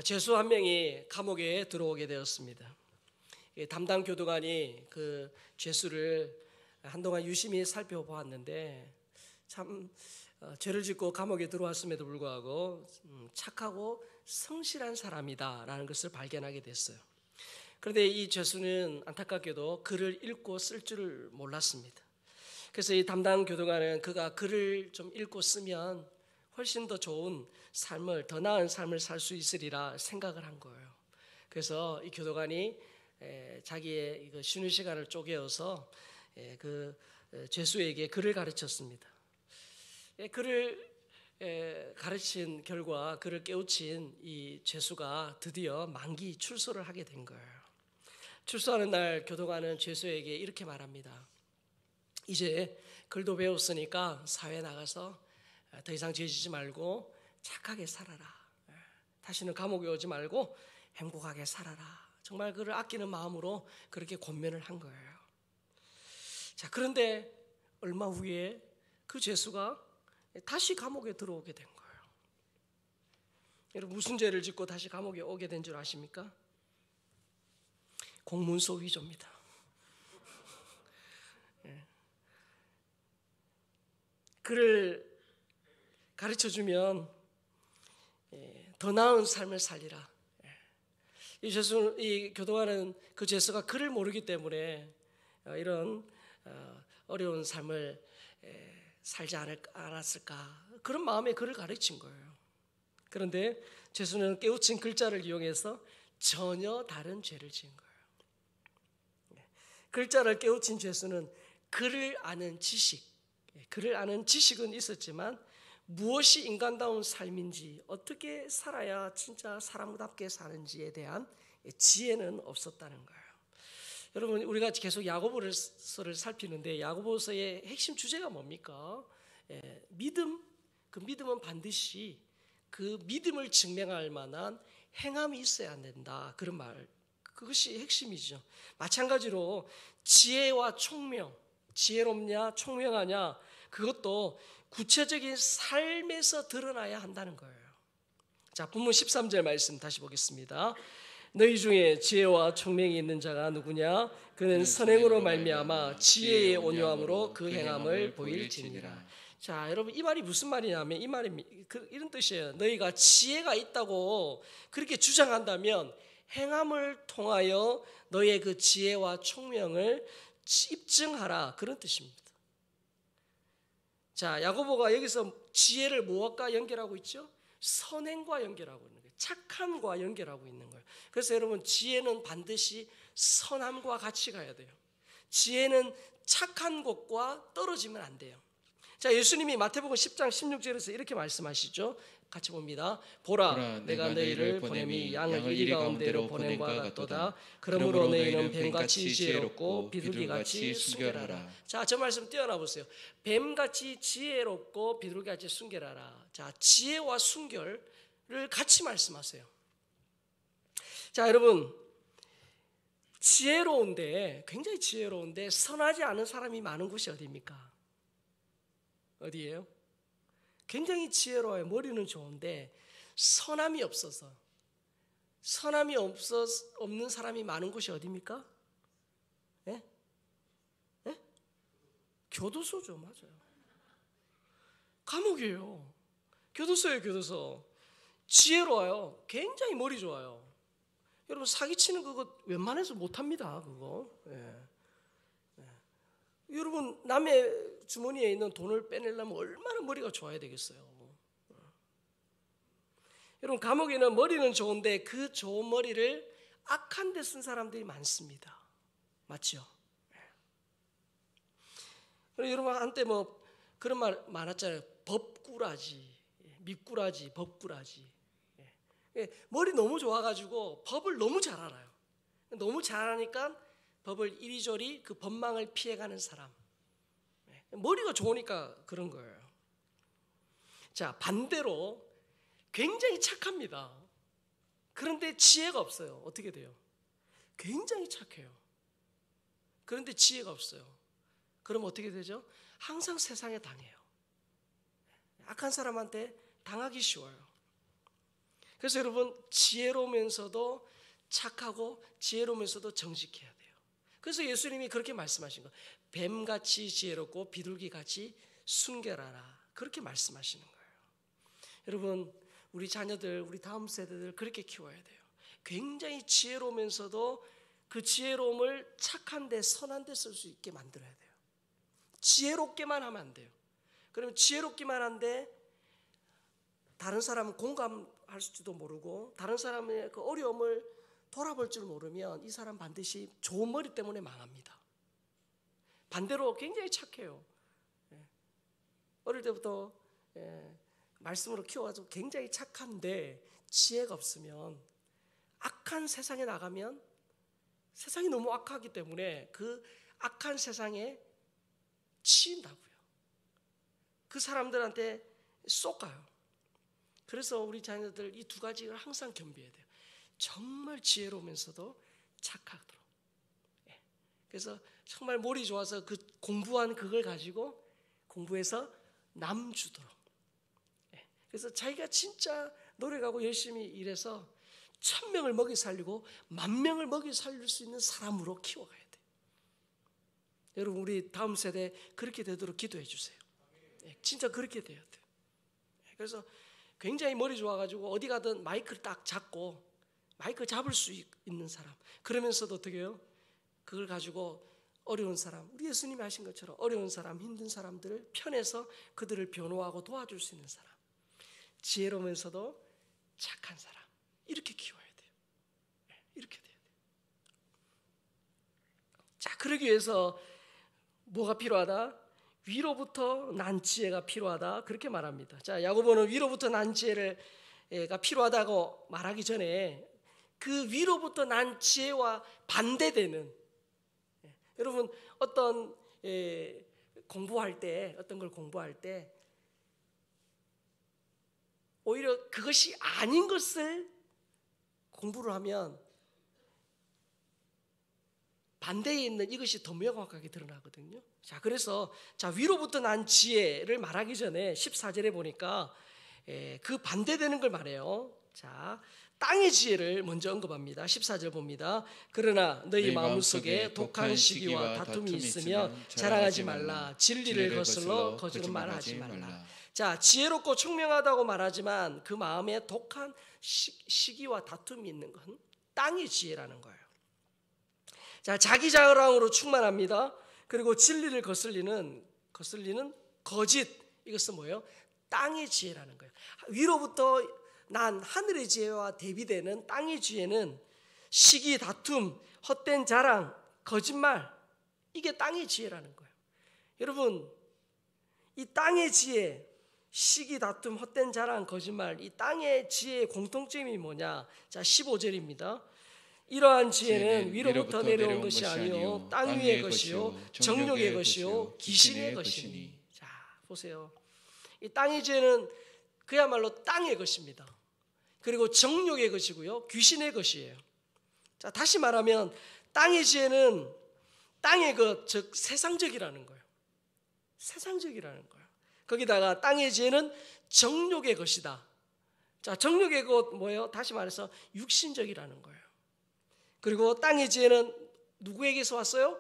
죄수 한 명이 감옥에 들어오게 되었습니다. 담당 교도관이 그 죄수를 한동안 유심히 살펴보았는데 참 죄를 짓고 감옥에 들어왔음에도 불구하고 착하고 성실한 사람이다라는 것을 발견하게 됐어요. 그런데 이 죄수는 안타깝게도 글을 읽고 쓸 줄을 몰랐습니다. 그래서 이 담당 교도관은 그가 글을 좀 읽고 쓰면 훨씬 더 좋은 삶을, 더 나은 삶을 살 수 있으리라 생각을 한 거예요. 그래서 이 교도관이 자기의 쉬는 시간을 쪼개어서 그 죄수에게 글을 가르쳤습니다. 글을 가르친 결과 그를 깨우친 이 죄수가 드디어 만기 출소를 하게 된 거예요. 출소하는 날 교도관은 죄수에게 이렇게 말합니다. 이제 글도 배웠으니까 사회에 나가서 더 이상 죄 지지 말고 착하게 살아라. 다시는 감옥에 오지 말고 행복하게 살아라. 정말 그를 아끼는 마음으로 그렇게 권면을 한 거예요. 자, 그런데 얼마 후에 그 죄수가 다시 감옥에 들어오게 된 거예요. 여러분, 무슨 죄를 짓고 다시 감옥에 오게 된 줄 아십니까? 공문서 위조입니다. 그를 가르쳐주면 더 나은 삶을 살리라. 이 교도관은 그 죄수가 글을 모르기 때문에 이런 어려운 삶을 살지 않았을까, 그런 마음에 그를 가르친 거예요. 그런데 죄수는 깨우친 글자를 이용해서 전혀 다른 죄를 지은 거예요. 글자를 깨우친 죄수는 글을 아는 지식은 있었지만 무엇이 인간다운 삶인지, 어떻게 살아야 진짜 사람답게 사는지에 대한 지혜는 없었다는 거예요. 여러분, 우리가 계속 야고보서를 살피는데 야고보서의 핵심 주제가 뭡니까? 믿음. 그 믿음은 반드시 그 믿음을 증명할 만한 행함이 있어야 된다. 그런 말, 그것이 핵심이죠. 마찬가지로 지혜와 총명, 지혜롭냐 총명하냐, 그것도 구체적인 삶에서 드러나야 한다는 거예요. 자, 본문 13절 말씀 다시 보겠습니다. 너희 중에 지혜와 총명이 있는 자가 누구냐? 그는 선행으로 말미암아 지혜의 온유함으로 그 행함을 보일지니라. 자, 여러분, 이 말이 무슨 말이냐면 이 말이 이런 뜻이에요. 너희가 지혜가 있다고 그렇게 주장한다면 행함을 통하여 너의 그 지혜와 총명을 입증하라, 그런 뜻입니다. 자, 야고보가 여기서 지혜를 무엇과 연결하고 있죠? 선행과 연결하고 있는 거예요. 착함과 연결하고 있는 거예요. 그래서 여러분, 지혜는 반드시 선함과 같이 가야 돼요. 지혜는 착한 것과 떨어지면 안 돼요. 자, 예수님이 마태복음 10장 16절에서 이렇게 말씀하시죠. 같이 봅니다. 보라, 내가 너희를 보냄이 양을 이리 가운데로 보냄과 같도다. 그러므로 너희는 뱀같이 지혜롭고 비둘기같이 순결하라. 자, 저 말씀 띄어나 보세요. 뱀같이 지혜롭고 비둘기같이 순결하라. 자, 지혜와 순결을 같이 말씀하세요. 자, 여러분, 굉장히 지혜로운데 선하지 않은 사람이 많은 곳이 어디입니까? 어디예요? 굉장히 지혜로워요. 머리는 좋은데 선함이 없는 사람이 많은 곳이 어디입니까? 예? 예? 교도소죠. 맞아요. 감옥이에요. 교도소예요. 교도소. 지혜로워요. 굉장히 머리 좋아요. 여러분, 사기치는 그거 웬만해서 못합니다. 그거. 예. 여러분, 남의 주머니에 있는 돈을 빼내려면 얼마나 머리가 좋아야 되겠어요. 여러분, 감옥에는 머리는 좋은데 그 좋은 머리를 악한 데 쓴 사람들이 많습니다. 맞죠? 여러분, 한때 뭐 그런 말 많았잖아요. 법꾸라지, 미꾸라지, 법꾸라지. 머리 너무 좋아가지고 법을 너무 잘 알아요. 너무 잘 아니까 법을 이리저리 그 법망을 피해가는 사람. 머리가 좋으니까 그런 거예요. 자, 반대로 굉장히 착합니다. 그런데 지혜가 없어요. 어떻게 돼요? 굉장히 착해요. 그런데 지혜가 없어요. 그럼 어떻게 되죠? 항상 세상에 당해요. 악한 사람한테 당하기 쉬워요. 그래서 여러분, 지혜로우면서도 착하고 지혜로우면서도 정직해야 돼요. 그래서 예수님이 그렇게 말씀하신 거예요. 뱀같이 지혜롭고 비둘기같이 순결하라, 그렇게 말씀하시는 거예요. 여러분, 우리 자녀들, 우리 다음 세대들 그렇게 키워야 돼요. 굉장히 지혜로우면서도 그 지혜로움을 착한 데, 선한 데 쓸 수 있게 만들어야 돼요. 지혜롭게만 하면 안 돼요. 그러면 지혜롭기만 한데 다른 사람은 공감할지도 모르고 다른 사람의 그 어려움을 돌아볼 줄 모르면 이 사람 반드시 좋은 머리 때문에 망합니다. 반대로 굉장히 착해요. 어릴 때부터 말씀으로 키워가지고 굉장히 착한데 지혜가 없으면 악한 세상에 나가면 세상이 너무 악하기 때문에 그 악한 세상에 치인다고요. 그 사람들한테 쏙가요. 그래서 우리 자녀들 이 두 가지를 항상 겸비해야 돼요. 정말 지혜로우면서도 착하도록. 그래서 정말 머리 좋아서 그 공부한 그걸 가지고 공부해서 남 주도록. 그래서 자기가 진짜 노력하고 열심히 일해서 1000명을 먹이 살리고 10,000명을 먹이 살릴 수 있는 사람으로 키워가야 돼요. 여러분, 우리 다음 세대 그렇게 되도록 기도해 주세요. 진짜 그렇게 돼야 돼요. 그래서 굉장히 머리 좋아가지고 어디 가든 마이크를 딱 잡고 마이크 잡을 수 있는 사람, 그러면서도 어떻게 해요? 그걸 가지고 어려운 사람, 우리 예수님이 하신 것처럼 어려운 사람, 힘든 사람들을 편에서 그들을 변호하고 도와줄 수 있는 사람, 지혜로우면서도 착한 사람, 이렇게 키워야 돼요. 이렇게 돼야 돼요. 자, 그러기 위해서 뭐가 필요하다? 위로부터 난 지혜가 필요하다, 그렇게 말합니다. 자, 야고보는 위로부터 난 지혜가 필요하다고 말하기 전에 그 위로부터 난 지혜와 반대되는, 여러분 어떤 공부할 때, 어떤 걸 공부할 때 오히려 그것이 아닌 것을 공부를 하면 반대에 있는 이것이 더 명확하게 드러나거든요. 자, 그래서 위로부터 난 지혜를 말하기 전에 14절에 보니까 그 반대되는 걸 말해요. 자, 땅의 지혜를 먼저 언급합니다. 14절 봅니다. 그러나 너희 마음속에 독한 시기와 다툼이 있으면 자랑하지 말라. 진리를 거슬러 거짓말하지 말라. 자, 지혜롭고 총명하다고 말하지만 그 마음에 독한 시기와 다툼이 있는 건 땅의 지혜라는 거예요. 자, 자기 자랑으로 충만합니다. 그리고 진리를 거슬리는 거짓, 이것은 뭐예요? 땅의 지혜라는 거예요. 위로부터 난 하늘의 지혜와 대비되는 땅의 지혜는 시기, 다툼, 헛된 자랑, 거짓말, 이게 땅의 지혜라는 거예요. 여러분, 이 땅의 지혜, 시기, 다툼, 헛된 자랑, 거짓말, 이 땅의 지혜의 공통점이 뭐냐? 자, 15절입니다. 이러한 지혜는 위로부터 내려온 것이 아니요 땅 위의 것이요 정욕의 것이요 귀신의 것이니. 자, 보세요. 이 땅의 지혜는 그야말로 땅의 것입니다. 그리고 정욕의 것이고요 귀신의 것이에요. 자, 다시 말하면 땅의 지혜는 땅의 것, 즉 세상적이라는 거예요. 세상적이라는 거예요. 거기다가 땅의 지혜는 정욕의 것이다. 자, 정욕의 것 뭐예요? 다시 말해서 육신적이라는 거예요. 그리고 땅의 지혜는 누구에게서 왔어요?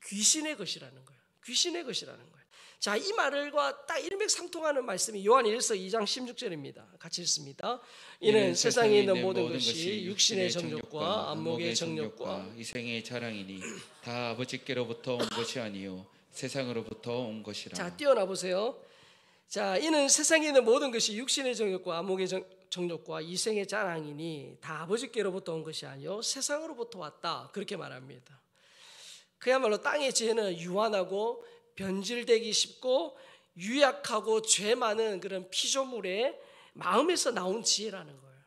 귀신의 것이라는 거예요. 귀신의 것이라는 거예요. 자, 이 말과 딱 일맥상통하는 말씀이 요한일서 2장 16절입니다. 같이 읽습니다. 이는 세상에 있는 모든 것이 육신의 정욕과 안목의 정욕과 이생의 자랑이니 다 아버지께로부터 온 것이 아니요 세상으로부터 온 것이라. 자, 띄어나 보세요. 자, 이는 세상에 있는 모든 것이 육신의 정욕과 안목의 정욕과 이생의 자랑이니 다 아버지께로부터 온 것이 아니요 세상으로부터 왔다, 그렇게 말합니다. 그야말로 땅의 지혜는 유한하고 변질되기 쉽고 유약하고 죄 많은 그런 피조물의 마음에서 나온 지혜라는 거예요.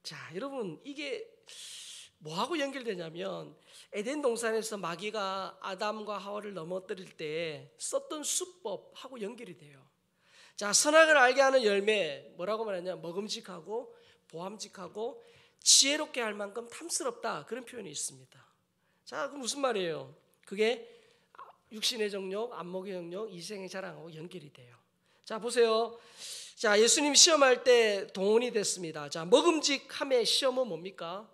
자, 여러분, 이게 뭐하고 연결되냐면 에덴 동산에서 마귀가 아담과 하와를 넘어뜨릴 때 썼던 수법하고 연결이 돼요. 자, 선악을 알게 하는 열매, 뭐라고 말하냐? 먹음직하고 보암직하고 지혜롭게 할 만큼 탐스럽다, 그런 표현이 있습니다. 자, 그럼 무슨 말이에요? 그게 육신의 정욕, 안목의 정욕, 이생의 자랑하고 연결이 돼요. 자, 보세요. 자, 예수님 시험할 때 동원이 됐습니다. 자, 먹음직함의 시험은 뭡니까?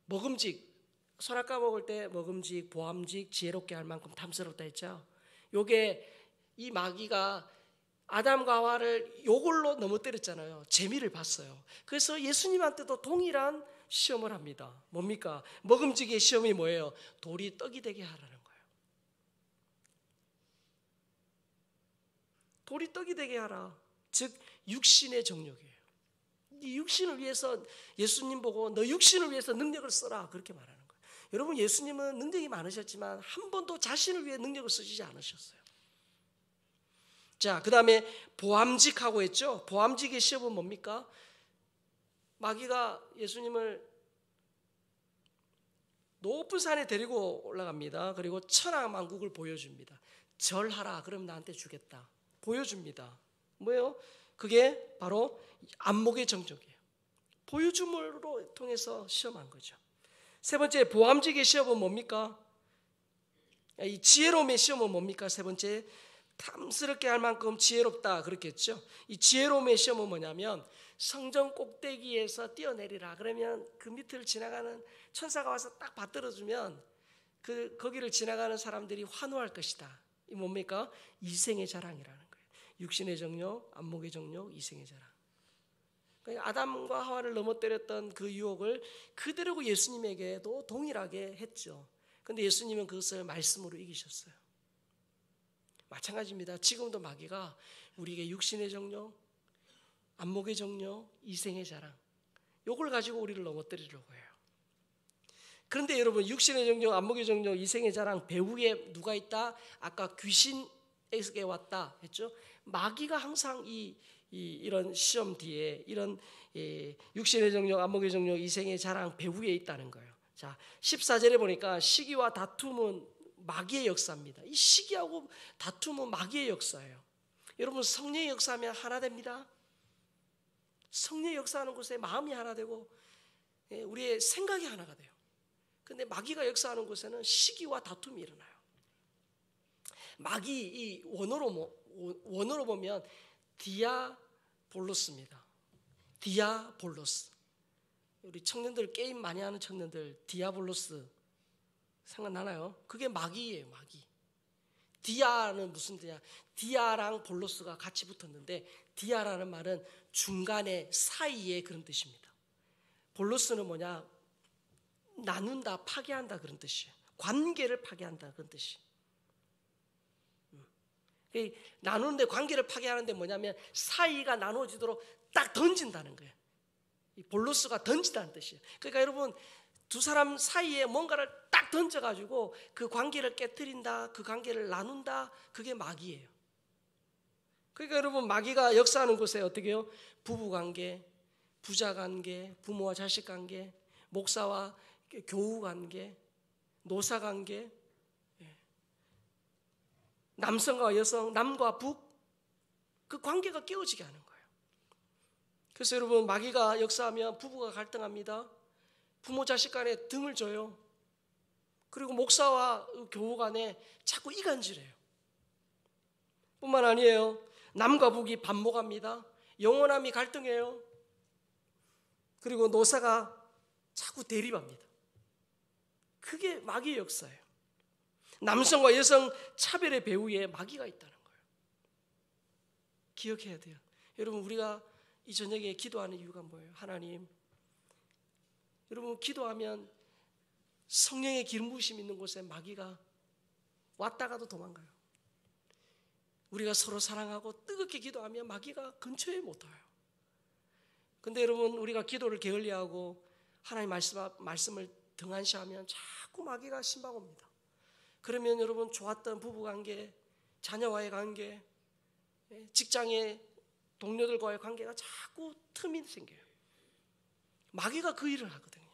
먹음직, 선악과 먹을 때 먹음직, 보암직, 지혜롭게 할 만큼 탐스럽다 했죠. 요게 이 마귀가 아담과 하와를 요걸로 넘어뜨렸잖아요. 재미를 봤어요. 그래서 예수님한테도 동일한 시험을 합니다. 뭡니까? 먹음직의 시험이 뭐예요? 돌이 떡이 되게 하라는 거예요. 돌이 떡이 되게 하라. 즉 육신의 정욕이에요. 이 육신을 위해서 예수님 보고 너 육신을 위해서 능력을 써라 그렇게 말하는 거예요. 여러분, 예수님은 능력이 많으셨지만 한 번도 자신을 위해 능력을 쓰시지 않으셨어요. 자, 그 다음에 보암직하고 했죠. 보암직의 시험은 뭡니까? 마귀가 예수님을 높은 산에 데리고 올라갑니다. 그리고 천하만국을 보여줍니다. 절하라, 그럼 나한테 주겠다. 보여줍니다. 뭐예요? 그게 바로 안목의 정적이에요. 보여줌으로 통해서 시험한 거죠. 세 번째, 보암직의 시험은 뭡니까? 이 지혜로움의 시험은 뭡니까? 세 번째, 탐스럽게 할 만큼 지혜롭다 그렇겠죠. 이 지혜로움의 시험은 뭐냐면 성전 꼭대기에서 뛰어내리라. 그러면 그 밑을 지나가는 천사가 와서 딱 받들어주면 거기를 지나가는 사람들이 환호할 것이다. 이 뭡니까? 이생의 자랑이라는 거예요. 육신의 정욕, 안목의 정욕, 이생의 자랑. 그러니까 아담과 하와를 넘어뜨렸던 그 유혹을 그대로 예수님에게도 동일하게 했죠. 그런데 예수님은 그것을 말씀으로 이기셨어요. 마찬가지입니다. 지금도 마귀가 우리에게 육신의 정욕, 안목의 정욕, 이생의 자랑, 요걸 가지고 우리를 넘어뜨리려고 해요. 그런데 여러분, 육신의 정욕, 안목의 정욕, 이생의 자랑 배후에 누가 있다? 아까 귀신에게 왔다 했죠. 마귀가 항상 이런 시험 뒤에 이런 육신의 정욕, 안목의 정욕, 이생의 자랑 배후에 있다는 거예요. 자, 14절에 보니까 시기와 다툼은 마귀의 역사입니다. 이 시기하고 다툼은 마귀의 역사예요. 여러분, 성령의 역사하면 하나 됩니다. 성령의 역사하는 곳에 마음이 하나 되고 우리의 생각이 하나가 돼요. 그런데 마귀가 역사하는 곳에는 시기와 다툼이 일어나요. 마귀 이 원어로 보면 디아볼로스입니다. 디아볼로스. 우리 청년들 게임 많이 하는 청년들 디아볼로스 생각나나요? 그게 마귀예요, 마귀. 디아는 무슨 뜻이냐? 디아랑 볼로스가 같이 붙었는데 디아라는 말은 중간에 사이에 그런 뜻입니다. 볼로스는 뭐냐? 나눈다, 파괴한다 그런 뜻이에요. 관계를 파괴한다 그런 뜻이. 나누는데 관계를 파괴하는데 뭐냐면 사이가 나눠지도록 딱 던진다는 거예요. 이 볼로스가 던진다는 뜻이에요. 그러니까 여러분, 두 사람 사이에 뭔가를 딱 던져가지고 그 관계를 깨트린다, 그 관계를 나눈다, 그게 마귀예요. 그러니까 여러분, 마귀가 역사하는 곳에 어떻게 해요? 부부관계, 부자관계, 부모와 자식관계, 목사와 교우관계, 노사관계, 남성과 여성, 남과 북, 그 관계가 깨어지게 하는 거예요. 그래서 여러분, 마귀가 역사하면 부부가 갈등합니다. 부모 자식 간에 등을 져요. 그리고 목사와 교우 간에 자꾸 이간질해요. 뿐만 아니에요. 남과 북이 반목합니다. 영원함이 갈등해요. 그리고 노사가 자꾸 대립합니다. 그게 마귀의 역사예요. 남성과 여성 차별의 배후에 마귀가 있다는 거예요. 기억해야 돼요. 여러분, 우리가 이 저녁에 기도하는 이유가 뭐예요? 하나님, 여러분, 기도하면 성령의 기름 부으심 있는 곳에 마귀가 왔다가도 도망가요. 우리가 서로 사랑하고 뜨겁게 기도하면 마귀가 근처에 못 와요. 근데 여러분, 우리가 기도를 게을리하고 하나님 말씀을 등한시하면 자꾸 마귀가 신방 옵니다. 그러면 여러분, 좋았던 부부관계, 자녀와의 관계, 직장의 동료들과의 관계가 자꾸 틈이 생겨요. 마귀가 그 일을 하거든요.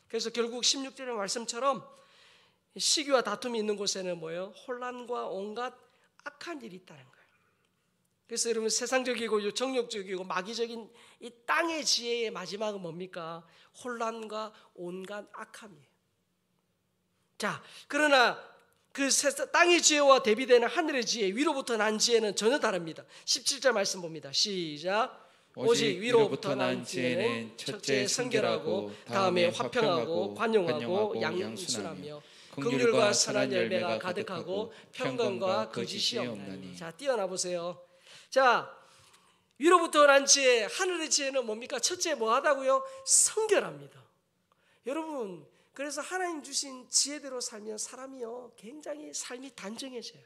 그래서 결국 16절의 말씀처럼 시기와 다툼이 있는 곳에는 뭐예요? 혼란과 온갖 악한 일이 있다는 거예요. 그래서 여러분, 세상적이고 정욕적이고 마귀적인 이 땅의 지혜의 마지막은 뭡니까? 혼란과 온갖 악함이에요. 자, 그러나 그 땅의 지혜와 대비되는 하늘의 지혜, 위로부터 난 지혜는 전혀 다릅니다. 17절 말씀 봅니다. 시작. 오직 위로부터 난 지혜는 첫째 성결하고 다음에 화평하고 관용하고 양순하며 긍휼과 선한 열매가 가득하고 평강과 거짓이 없나니. 자, 띄어나 보세요. 자, 위로부터 난 지혜, 하늘의 지혜는 뭡니까? 첫째 뭐 하다고요? 성결합니다. 여러분, 그래서 하나님 주신 지혜대로 살면 사람이요 굉장히 삶이 단정해져요.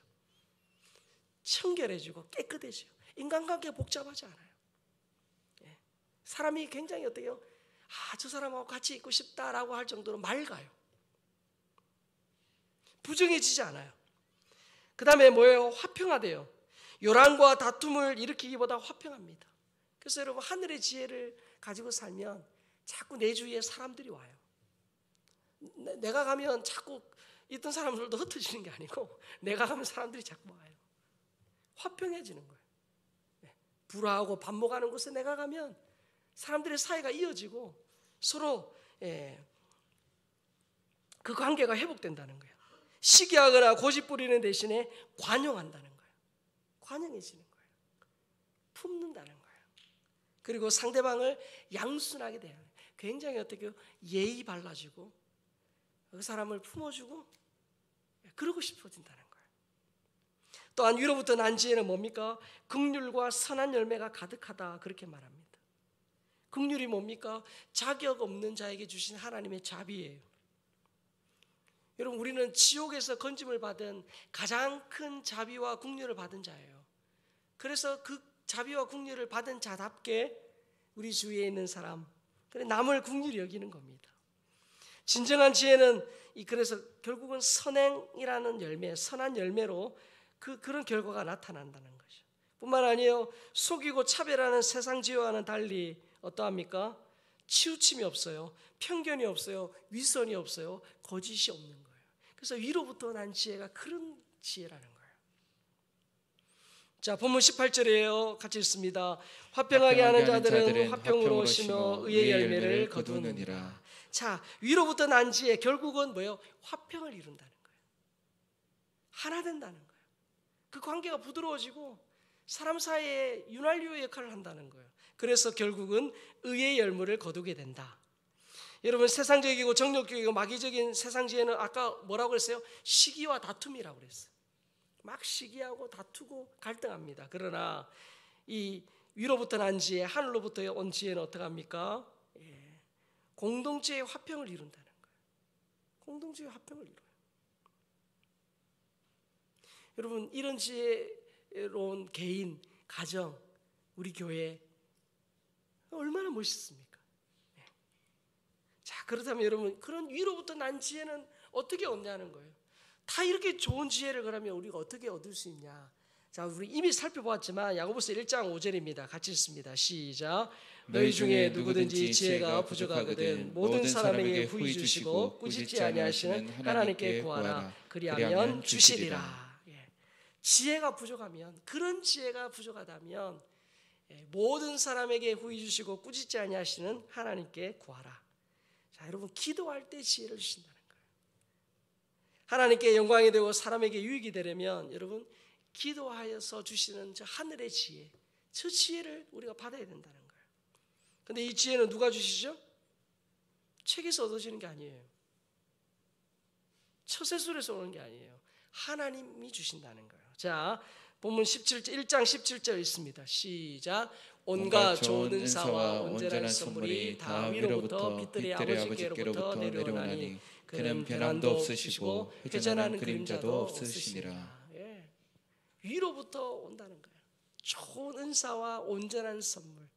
청결해지고 깨끗해져요. 인간관계 복잡하지 않아요. 사람이 굉장히 어때요? 저 사람하고 같이 있고 싶다라고 할 정도로 맑아요. 부정해지지 않아요. 그 다음에 뭐예요? 화평하대요. 요란과 다툼을 일으키기보다 화평합니다. 그래서 여러분, 하늘의 지혜를 가지고 살면 자꾸 내 주위에 사람들이 와요. 내가 가면 자꾸 있던 사람들도 흩어지는 게 아니고 내가 가면 사람들이 자꾸 와요. 화평해지는 거예요. 불화하고 반목하는 곳에 내가 가면 사람들의 사이가 이어지고 서로 그 관계가 회복된다는 거예요. 시기하거나 고집 부리는 대신에 관용한다는 거예요. 관용해지는 거예요. 품는다는 거예요. 그리고 상대방을 양순하게 대하는 거예요. 굉장히 어떻게 예의 발라주고 그 사람을 품어주고 그러고 싶어진다는 거예요. 또한 위로부터 난 지혜는 뭡니까? 긍휼과 선한 열매가 가득하다, 그렇게 말합니다. 긍휼이 뭡니까? 자격 없는 자에게 주신 하나님의 자비예요. 여러분, 우리는 지옥에서 건짐을 받은 가장 큰 자비와 긍휼을 받은 자예요. 그래서 그 자비와 긍휼을 받은 자답게 우리 주위에 있는 사람, 그래 남을 긍휼히 여기는 겁니다. 진정한 지혜는 그래서 결국은 선행이라는 열매, 선한 열매로 그런 결과가 나타난다는 거죠. 뿐만 아니에요. 속이고 차별하는 세상 지혜와는 달리 어떠합니까? 치우침이 없어요. 편견이 없어요. 위선이 없어요. 거짓이 없는 거예요. 그래서 위로부터 난 지혜가 그런 지혜라는 거예요. 자, 본문 18절이에요. 같이 읽습니다. 화평하게 하는 자들은 화평으로 심어 의의 열매를 거두느니라. 자, 위로부터 난 지혜, 결국은 뭐예요? 화평을 이룬다는 거예요. 하나 된다는 거예요. 그 관계가 부드러워지고 사람 사이에 윤활유의 역할을 한다는 거예요. 그래서 결국은 의의 열매를 거두게 된다. 여러분, 세상적이고 정욕적이고 마귀적인 세상 지혜는 아까 뭐라고 그랬어요? 시기와 다툼이라고 그랬어요. 막 시기하고 다투고 갈등합니다. 그러나 이 위로부터 난 지혜, 하늘로부터 온 지혜는 어떻게 합니까? 공동체의 화평을 이룬다는 거예요. 공동체의 화평을 이뤄요. 여러분, 이런 지혜로운 개인, 가정, 우리 교회 얼마나 멋있습니까? 자, 그렇다면 여러분, 그런 위로부터 난 지혜는 어떻게 얻냐는 거예요. 다 이렇게 좋은 지혜를 그러면 우리가 어떻게 얻을 수 있냐? 자, 우리 이미 살펴보았지만 야고보서 1장 5절입니다. 같이 읽습니다. 시작. 너희 중에 누구든지 지혜가 부족하거든 모든 사람에게 후히 주시고 꾸짖지 아니하시는 하나님께 구하라. 그리하면 주시리라. 지혜가 부족하면, 그런 지혜가 부족하다면 모든 사람에게 후히 주시고 꾸짖지 아니하시는 하나님께 구하라. 자, 여러분, 기도할 때 지혜를 주신다는 거예요. 하나님께 영광이 되고 사람에게 유익이 되려면 여러분, 기도하여서 주시는 저 하늘의 지혜, 저 지혜를 우리가 받아야 된다는 거예요. 근데 이 지혜는 누가 주시죠? 책에서 얻어지는 게 아니에요. 처세술에서 오는 게 아니에요. 하나님이 주신다는 거예요. 자, 본문 1장 17절 있습니다. 시작. 온갖 좋은 은사와 온전한 선물이 다 위로부터 빛들의 아버지께로부터 내려오나니 그는 변함도 없으시고 회전하는 그림자도 없으시니라. 위로부터 온다는 거예요. 좋은 은사와 온전한 선물.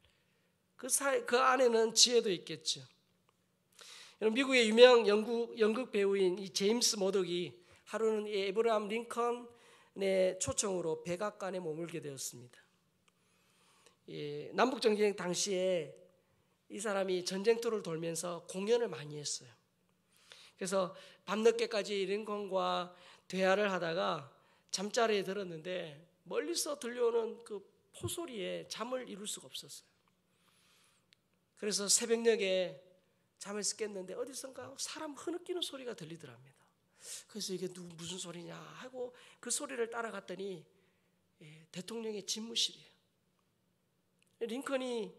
그 안에는 지혜도 있겠죠. 미국의 유명 연극 배우인 이 제임스 머덕이 하루는 이 에브라함 링컨의 초청으로 백악관에 머물게 되었습니다. 남북전쟁 당시에 이 사람이 전쟁터를 돌면서 공연을 많이 했어요. 그래서 밤늦게까지 링컨과 대화를 하다가 잠자리에 들었는데 멀리서 들려오는 그 포소리에 잠을 이룰 수가 없었어요. 그래서 새벽녘에 잠에서 깼는데 어디선가 사람 흐느끼는 소리가 들리더랍니다. 그래서 이게 무슨 소리냐 하고 그 소리를 따라갔더니 대통령의 집무실이에요. 링컨이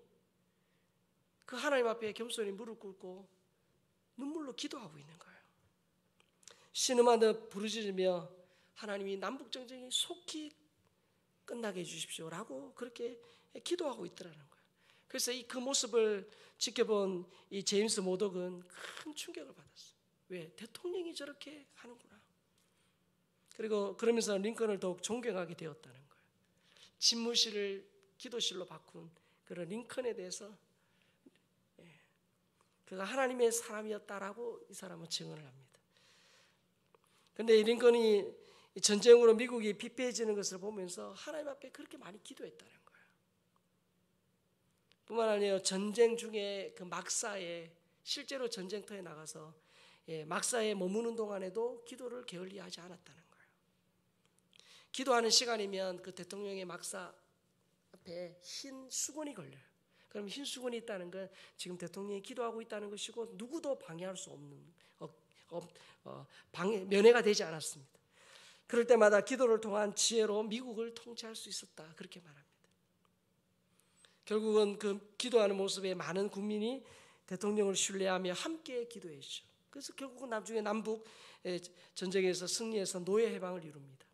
그 하나님 앞에 겸손히 무릎 꿇고 눈물로 기도하고 있는 거예요. 신음하듯 부르짖으며 하나님이 남북전쟁이 속히 끝나게 해주십시오라고 그렇게 기도하고 있더라는 거예요. 그래서 그 모습을 지켜본 이 제임스 모독은 큰 충격을 받았어요. 왜? 대통령이 저렇게 하는구나. 그리고 그러면서 링컨을 더욱 존경하게 되었다는 거예요. 집무실을 기도실로 바꾼 그런 링컨에 대해서 그가 하나님의 사람이었다라고 이 사람은 증언을 합니다. 그런데 이 링컨이 전쟁으로 미국이 피폐해지는 것을 보면서 하나님 앞에 그렇게 많이 기도했다는 거예요. 뿐만 아니라 전쟁 중에 그 막사에 실제로 전쟁터에 나가서 막사에 머무는 동안에도 기도를 게을리하지 않았다는 거예요. 기도하는 시간이면 그 대통령의 막사 앞에 흰 수건이 걸려요. 그럼 흰 수건이 있다는 건 지금 대통령이 기도하고 있다는 것이고 누구도 방해할 수 없는 면회가 되지 않았습니다. 그럴 때마다 기도를 통한 지혜로 미국을 통치할 수 있었다 그렇게 말합니다. 결국은 그 기도하는 모습에 많은 국민이 대통령을 신뢰하며 함께 기도했죠. 그래서 결국은 나중에 남북 전쟁에서 승리해서 노예 해방을 이룹니다.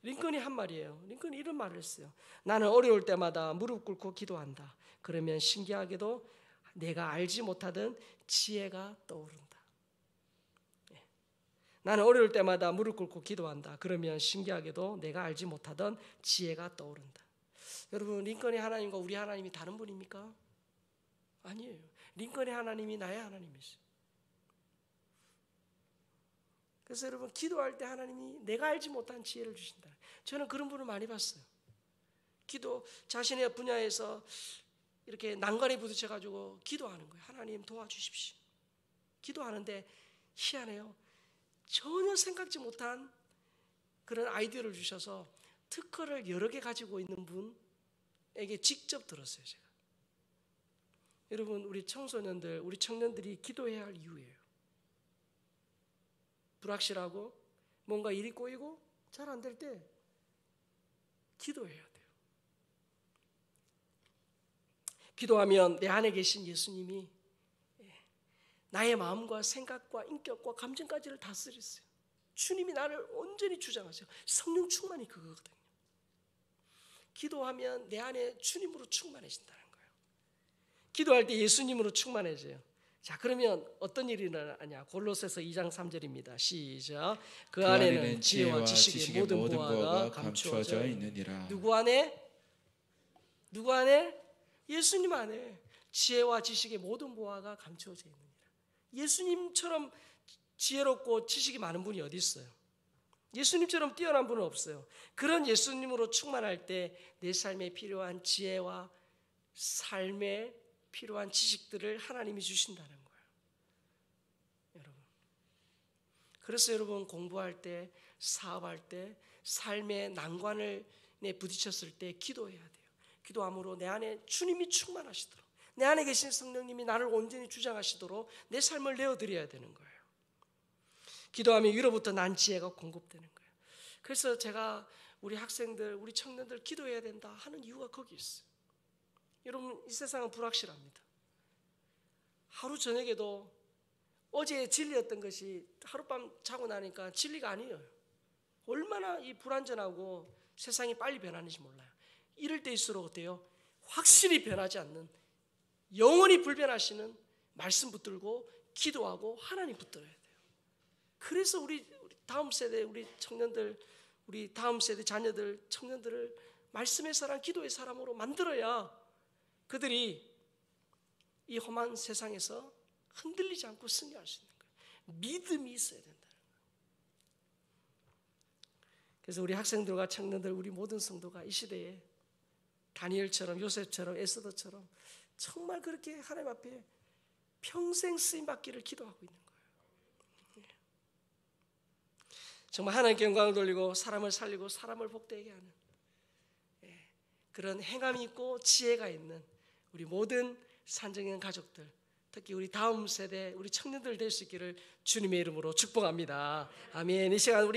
링컨이 한 말이에요. 링컨이 이런 말을 했어요. 나는 어려울 때마다 무릎 꿇고 기도한다. 그러면 신기하게도 내가 알지 못하던 지혜가 떠오른다. 나는 어려울 때마다 무릎 꿇고 기도한다. 그러면 신기하게도 내가 알지 못하던 지혜가 떠오른다. 여러분, 링컨의 하나님과 우리 하나님이 다른 분입니까? 아니에요. 링컨의 하나님이 나의 하나님이세요. 그래서 여러분, 기도할 때 하나님이 내가 알지 못한 지혜를 주신다. 저는 그런 분을 많이 봤어요. 자신의 분야에서 이렇게 난관에 부딪혀가지고 기도하는 거예요. 하나님 도와주십시오. 기도하는데 희한해요. 전혀 생각지 못한 그런 아이디어를 주셔서 특허를 여러 개 가지고 있는 분에게 직접 들었어요. 제가. 여러분, 우리 청소년들, 우리 청년들이 기도해야 할 이유예요. 불확실하고 뭔가 일이 꼬이고 잘 안 될 때 기도해야 돼요. 기도하면 내 안에 계신 예수님이 나의 마음과 생각과 인격과 감정까지를 다스리세요. 주님이 나를 온전히 주장하세요. 성령 충만이 그거거든요. 기도하면 내 안에 주님으로 충만해진다는 거예요. 기도할 때 예수님으로 충만해져요. 자, 그러면 어떤 일이 일어나냐? 골로새서 2장 3절입니다. 시작. 그 안에는 지혜와 지식의 모든 보화가 감추어져 있느니라. 누구 안에? 누구 안에? 예수님 안에 지혜와 지식의 모든 보화가 감추어져 있느니라. 예수님처럼 지혜롭고 지식이 많은 분이 어디 있어요? 예수님처럼 뛰어난 분은 없어요. 그런 예수님으로 충만할 때 내 삶에 필요한 지혜와 삶에 필요한 지식들을 하나님이 주신다는 거예요. 여러분. 그래서 여러분, 공부할 때, 사업할 때, 삶의 난관에 부딪혔을 때 기도해야 돼요. 기도함으로 내 안에 주님이 충만하시도록, 내 안에 계신 성령님이 나를 온전히 주장하시도록 내 삶을 내어드려야 되는 거예요. 기도하면 위로부터 난 지혜가 공급되는 거예요. 그래서 제가 우리 학생들, 우리 청년들 기도해야 된다 하는 이유가 거기 있어요. 여러분, 이 세상은 불확실합니다. 하루 저녁에도 어제 진리였던 것이 하룻밤 자고 나니까 진리가 아니에요. 얼마나 이 불안전하고 세상이 빨리 변하는지 몰라요. 이럴 때일수록 어때요? 확실히 변하지 않는, 영원히 불변하시는 말씀 붙들고 기도하고 하나님 붙들어야 돼요. 그래서 우리 다음 세대, 우리 청년들, 우리 다음 세대 자녀들, 청년들을 말씀의 사람, 기도의 사람으로 만들어야 그들이 이 험한 세상에서 흔들리지 않고 승리할 수 있는 거예요. 믿음이 있어야 된다는 거예요. 그래서 우리 학생들과 청년들, 우리 모든 성도가 이 시대에 다니엘처럼, 요셉처럼, 에스더처럼 정말 그렇게 하나님 앞에 평생 쓰임받기를 기도하고 있는 거예요. 정말 하나님께 영광을 돌리고 사람을 살리고 사람을 복되게 하는 그런 행함이 있고 지혜가 있는 우리 모든 산정인 가족들, 특히 우리 다음 세대 우리 청년들 될 수 있기를 주님의 이름으로 축복합니다. 아멘. 이 시간 우리